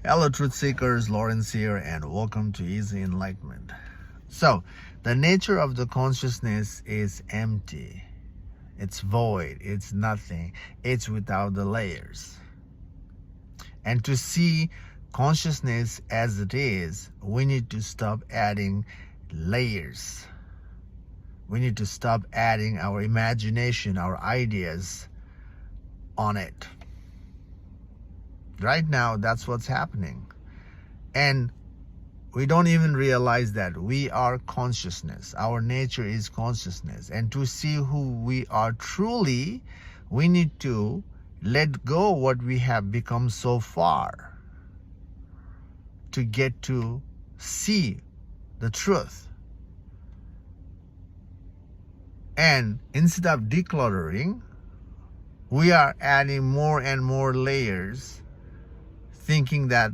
Hello, truth seekers. Lawrence here, and welcome to Easy Enlightenment. So, the nature of the consciousness is empty, it's void, it's nothing, it's without the layers. And to see consciousness as it is, we need to stop adding layers. We need to stop adding our imagination, our ideas on it. Right now, that's what's happening. And we don't even realize that we are consciousness. Our nature is consciousness. And to see who we are truly, we need to let go what we have become so far to get to see the truth. And instead of decluttering, we are adding more and more layers, thinking that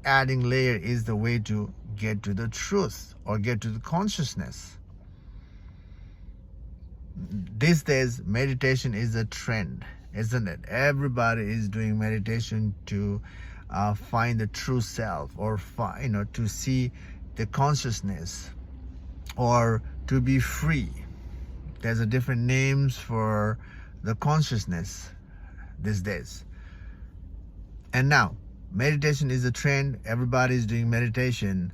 adding layer is the way to get to the truth or get to the consciousness. These days, meditation is a trend, isn't it? Everybody is doing meditation to find the true self, or to see the consciousness, or to be free. There's a different names for the consciousness these days. And now, meditation is a trend. Everybody is doing meditation.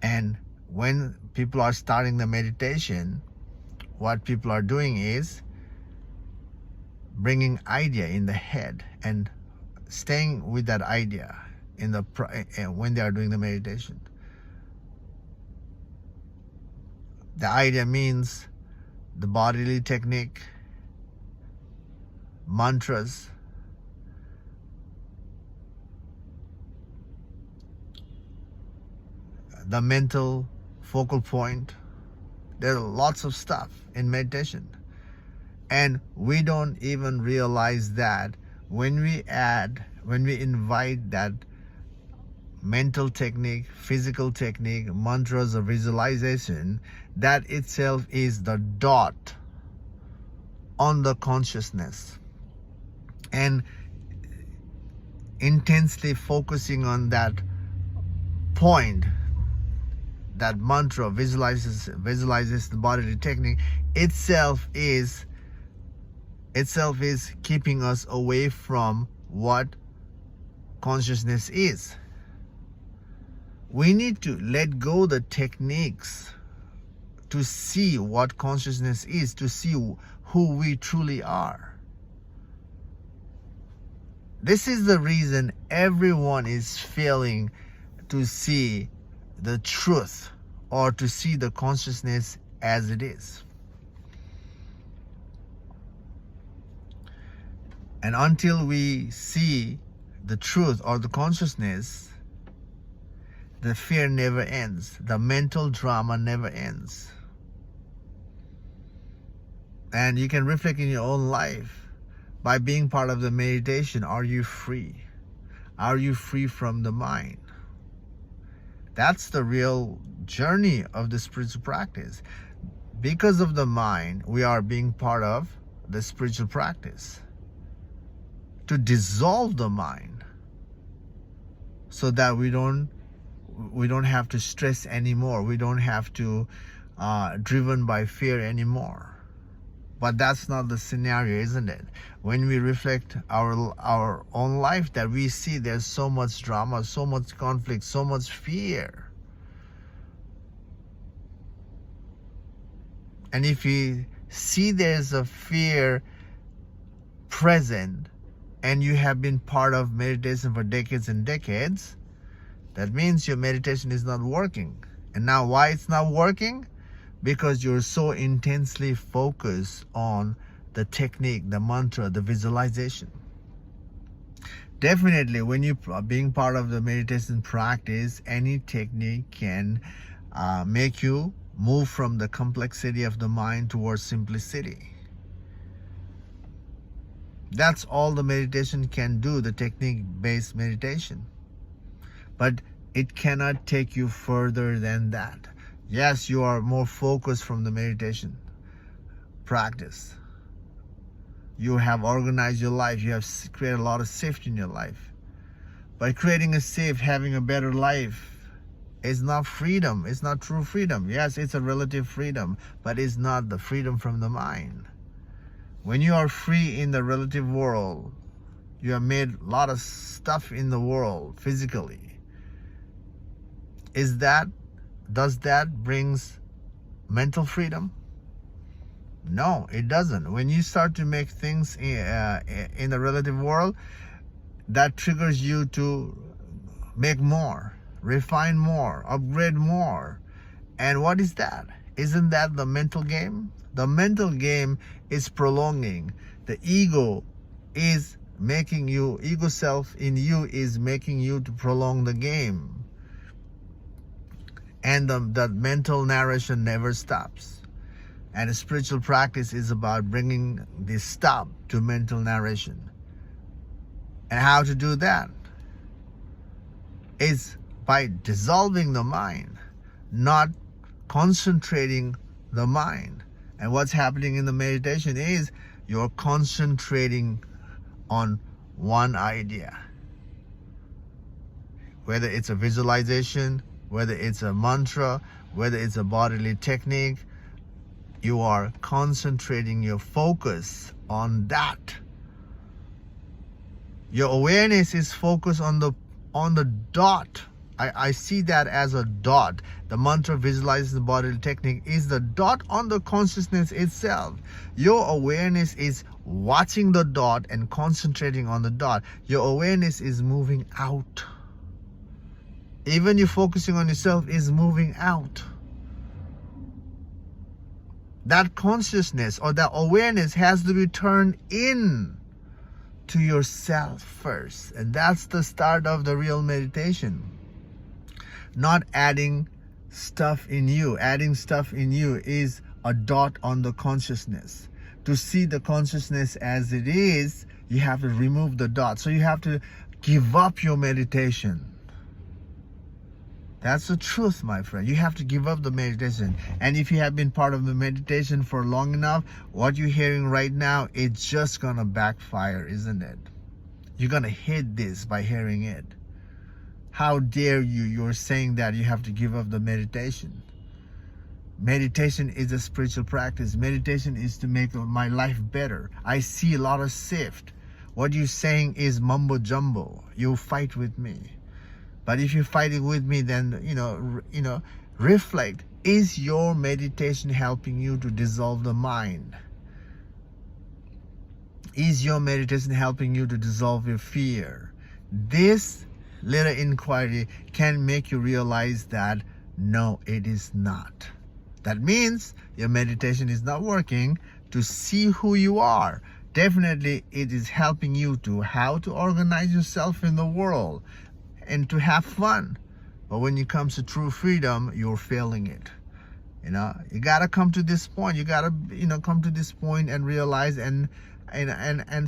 And when people are starting the meditation, what people are doing is bringing idea in the head and staying with that idea when they are doing the meditation. The idea means the bodily technique, mantras, the mental focal point. There are lots of stuff in meditation. And we don't even realize that when we invite that mental technique, physical technique, mantras or visualization, that itself is the dot on the consciousness. And intensely focusing on that point, that mantra visualizes the bodily technique itself is keeping us away from what consciousness is. We need to let go the techniques to see what consciousness is, to see who we truly are. This is the reason everyone is failing to see the truth or to see the consciousness as it is. And until we see the truth or the consciousness, the fear never ends. The mental drama never ends. And you can reflect in your own life by being part of the meditation. Are you free? Are you free from the mind? That's the real journey of the spiritual practice. Because of the mind, we are being part of the spiritual practice. To dissolve the mind so that we don't have to stress anymore. We don't have to driven by fear anymore. But that's not the scenario, isn't it? When we reflect our own life, that we see there's so much drama, so much conflict, so much fear. And if you see there's a fear present, and you have been part of meditation for decades and decades, that means your meditation is not working. And now why it's not working? Because you're so intensely focused on the technique, the mantra, the visualization. Definitely, when you are being part of the meditation practice, any technique can make you move from the complexity of the mind towards simplicity. That's all the meditation can do, the technique-based meditation. But it cannot take you further than that. Yes, you are more focused from the meditation practice. You have organized your life. You have created a lot of safety in your life. by creating a safe, having a better life. It's not freedom. It's not true freedom. Yes, it's a relative freedom, but it's not the freedom from the mind. When you are free in the relative world, you have made a lot of stuff in the world physically. Does that brings mental freedom? No, it doesn't. When you start to make things in the relative world, that triggers you to make more, refine more, upgrade more. And what is that? Isn't that the mental game? The mental game is prolonging. The ego is making you, ego self in you is making you to prolong the game. And the mental narration never stops. And a spiritual practice is about bringing this stop to mental narration. And how to do that is by dissolving the mind, not concentrating the mind. And what's happening in the meditation is you're concentrating on one idea. Whether it's a visualization, whether it's a mantra, whether it's a bodily technique, you are concentrating your focus on that. Your awareness is focused on the dot. I see that as a dot. The mantra, visualizing the bodily technique, is the dot on the consciousness itself. Your awareness is watching the dot and concentrating on the dot. Your awareness is moving out. Even you focusing on yourself is moving out. That consciousness or that awareness has to be turned in to yourself first. And that's the start of the real meditation. Not adding stuff in you. Adding stuff in you is a dot on the consciousness. To see the consciousness as it is, you have to remove the dot. So you have to give up your meditation. That's the truth, my friend. You have to give up the meditation. And if you have been part of the meditation for long enough, what you're hearing right now, it's just going to backfire, isn't it? You're going to hate this by hearing it. How dare you? You're saying that you have to give up the meditation. Meditation is a spiritual practice. Meditation is to make my life better. I see a lot of sift. What you're saying is mumbo jumbo. You fight with me. But if you're fighting with me, then, reflect. Is your meditation helping you to dissolve the mind? Is your meditation helping you to dissolve your fear? This little inquiry can make you realize that no, it is not. That means your meditation is not working to see who you are. Definitely, it is helping you to how to organize yourself in the world and to have fun. But when it comes to true freedom, you're failing it. You gotta come to this point. You gotta, come to this point and realize and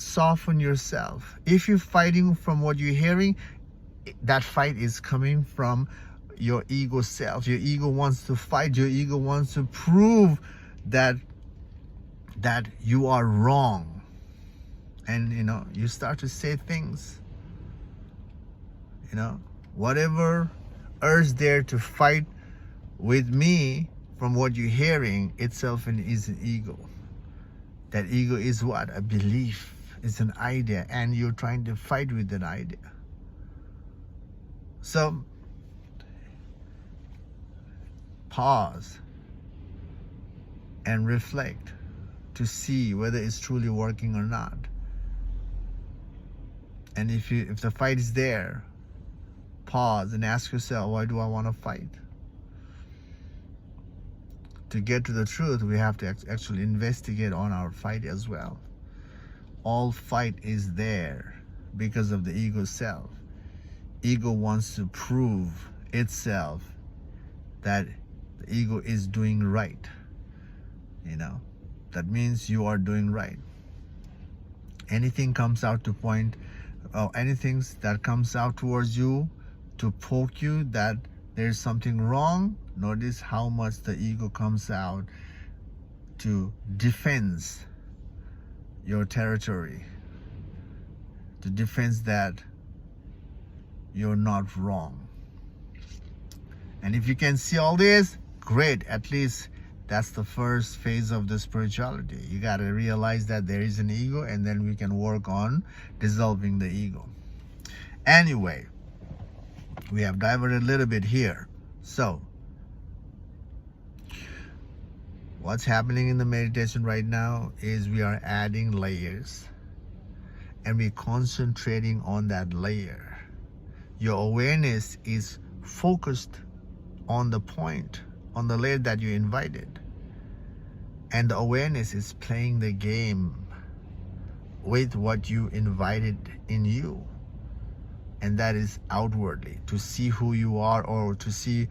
soften yourself. If you're fighting from what you're hearing, that fight is coming from your ego self. Your ego wants to fight. Your ego wants to prove that you are wrong. And you start to say things. Whatever urge there to fight with me from what you're hearing itself is an ego. That ego is what? A belief. It's an idea, and you're trying to fight with that idea. So, pause and reflect to see whether it's truly working or not. And if the fight is there, pause and ask yourself, why do I want to fight? To get to the truth, we have to actually investigate on our fight as well. All fight is there because of the ego self. Ego wants to prove itself that the ego is doing right. That means you are doing right. Anything comes out to point, or anything that comes out towards you to poke you that there's something wrong, notice how much the ego comes out to defend your territory, to defend that you're not wrong. And if you can see all this, great. At least that's the first phase of the spirituality. You got to realize that there is an ego, and then we can work on dissolving the ego. Anyway, we have diverted a little bit here. So, what's happening in the meditation right now is we are adding layers, and we're concentrating on that layer. Your awareness is focused on the point, on the layer that you invited. And the awareness is playing the game with what you invited in you. And that is outwardly, to see who you are, or to see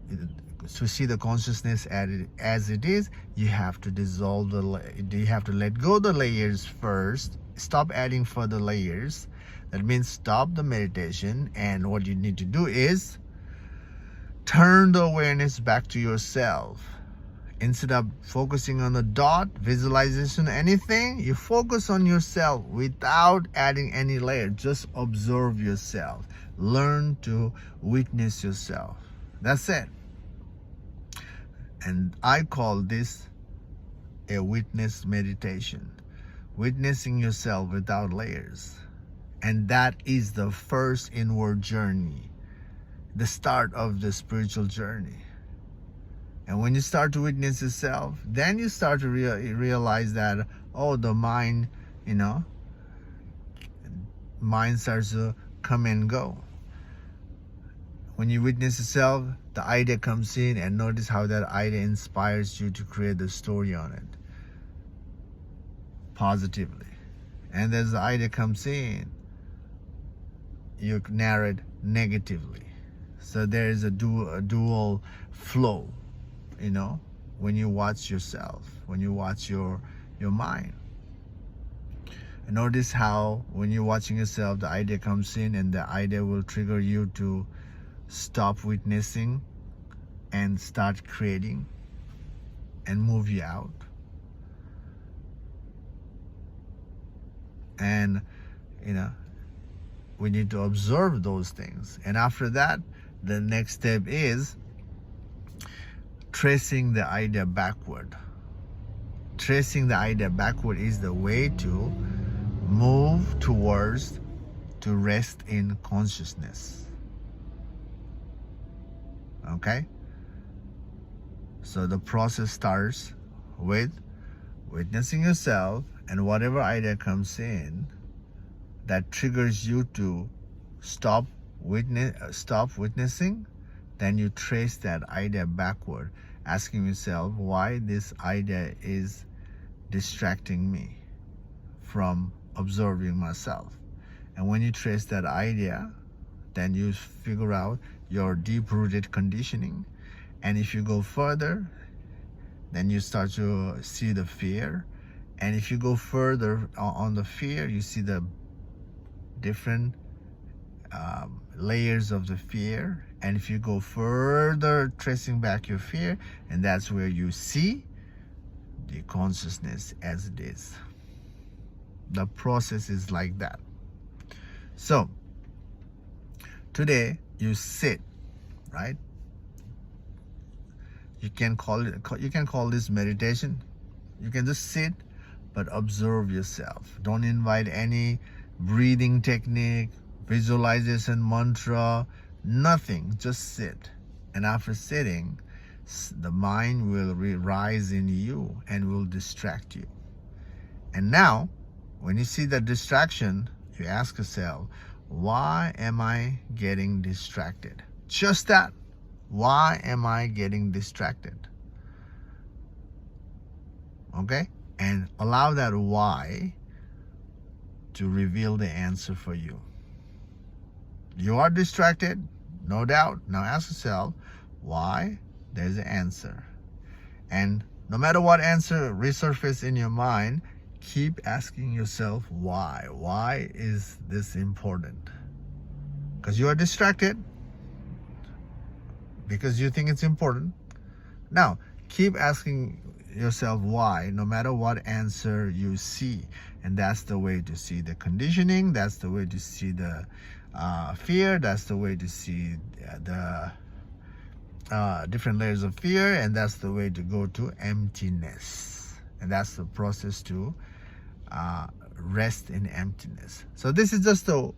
the consciousness as it is. You have to dissolve you have to let go the layers first. Stop adding further layers. That means stop the meditation, and what you need to do is turn the awareness back to yourself. Instead of focusing on the dot, visualization, anything, you focus on yourself without adding any layer. Just observe yourself. Learn to witness yourself. That's it. And I call this a witness meditation. Witnessing yourself without layers. And that is the first inward journey. The start of the spiritual journey. And when you start to witness yourself, then you start to realize that, oh, the mind, mind starts to come and go. When you witness yourself, the idea comes in, and notice how that idea inspires you to create the story on it positively. And as the idea comes in, you narrate negatively. So there is a dual flow, when you watch yourself, when you watch your mind. And notice how when you're watching yourself, the idea comes in, and the idea will trigger you to stop witnessing and start creating and move you out. And, we need to observe those things. And after that, the next step is tracing the idea backward. Tracing the idea backward is the way to move towards to rest in consciousness. Okay? So the process starts with witnessing yourself, and whatever idea comes in that triggers you to stop witnessing, then you trace that idea backward, asking yourself why this idea is distracting me from observing myself. And when you trace that idea, then you figure out your deep-rooted conditioning. And if you go further, then you start to see the fear. And if you go further on the fear, you see the different layers of the fear. And if you go further, tracing back your fear, and that's where you see the consciousness as it is. The process is like that. So today you sit, right? You can call this meditation. You can just sit, but observe yourself. Don't invite any breathing technique, visualization, mantra, nothing. Just sit. And after sitting, the mind will rise in you and will distract you. And now, when you see that distraction, you ask yourself, why am I getting distracted? Just that. Why am I getting distracted? Okay? And allow that why to reveal the answer for you. You are distracted, no doubt. Now ask yourself, why? There's an answer. And no matter what answer resurfaces in your mind, keep asking yourself why. Why is this important? Because you are distracted. Because you think it's important. Now, keep asking yourself why, no matter what answer you see. And that's the way to see the conditioning. That's the way to see the fear. That's the way to see the different layers of fear, and that's the way to go to emptiness, and that's the process to rest in emptiness. So this is just a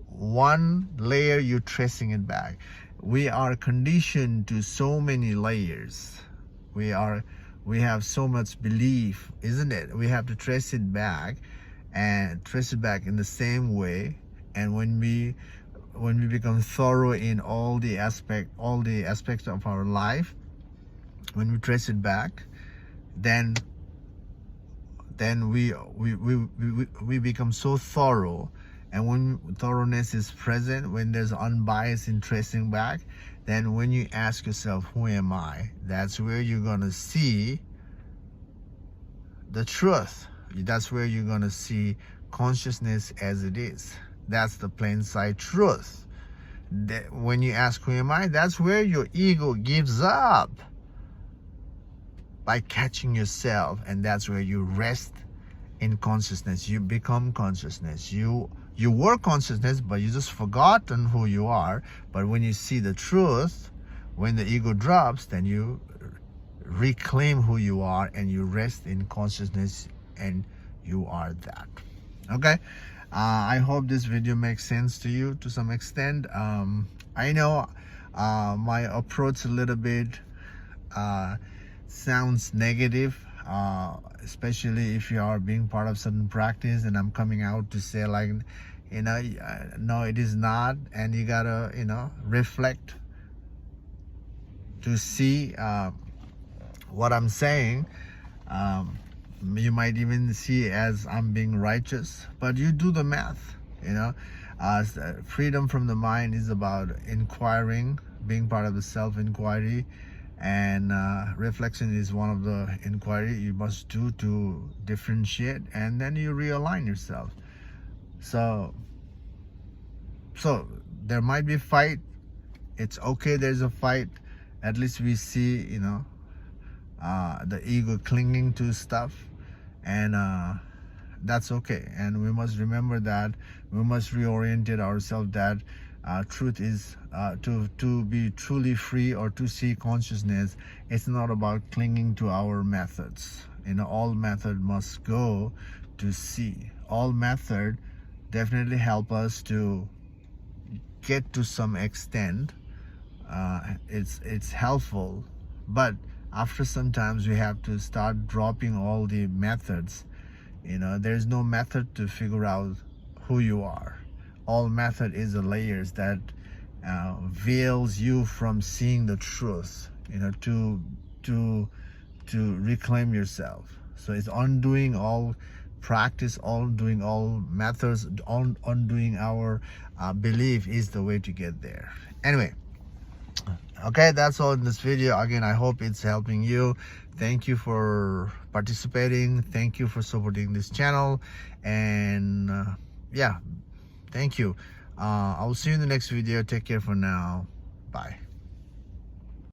one layer. You're tracing it back. We are conditioned to so many layers. We have so much belief, isn't it? We have to trace it back and trace it back in the same way. And when we become thorough in all the aspects of our life, when we trace it back, then we become so thorough. And when thoroughness is present, when there's unbiased in tracing back, then when you ask yourself, who am I? That's where you're gonna see the truth. That's where you're gonna see consciousness as it is. That's the plain sight truth. When you ask, who am I? That's where your ego gives up by catching yourself, and that's where you rest in consciousness. You become consciousness. You were consciousness, but you just forgotten who you are. But when you see the truth, when the ego drops, then you reclaim who you are and you rest in consciousness, and you are that. Okay, I hope this video makes sense to you to some extent. I know my approach a little bit sounds negative, especially if you are being part of certain practice, and I'm coming out to say, like, no, it is not, and you gotta reflect to see what I'm saying. You might even see as I'm being righteous, but you do the math. Freedom from the mind is about inquiring, being part of the self-inquiry, and reflection is one of the inquiry you must do to differentiate, and then you realign yourself. So there might be fight. It's okay, there's a fight. At least we see the ego clinging to stuff, and that's okay. And we must remember that we must reorient ourselves, that truth is to be truly free, or to see consciousness. It's not about clinging to our methods. All method must go to see. All method definitely help us to get to some extent. It's helpful, but after sometimes we have to start dropping all the methods. There's no method to figure out who you are. All method is the layers that veils you from seeing the truth, to reclaim yourself. So it's undoing all practice, undoing all methods, undoing our belief is the way to get there. Anyway, okay, that's all in this video. Again, I hope it's helping you. Thank you for participating. Thank you for supporting this channel, and yeah, thank you. I'll see you in the next video. Take care for now. Bye.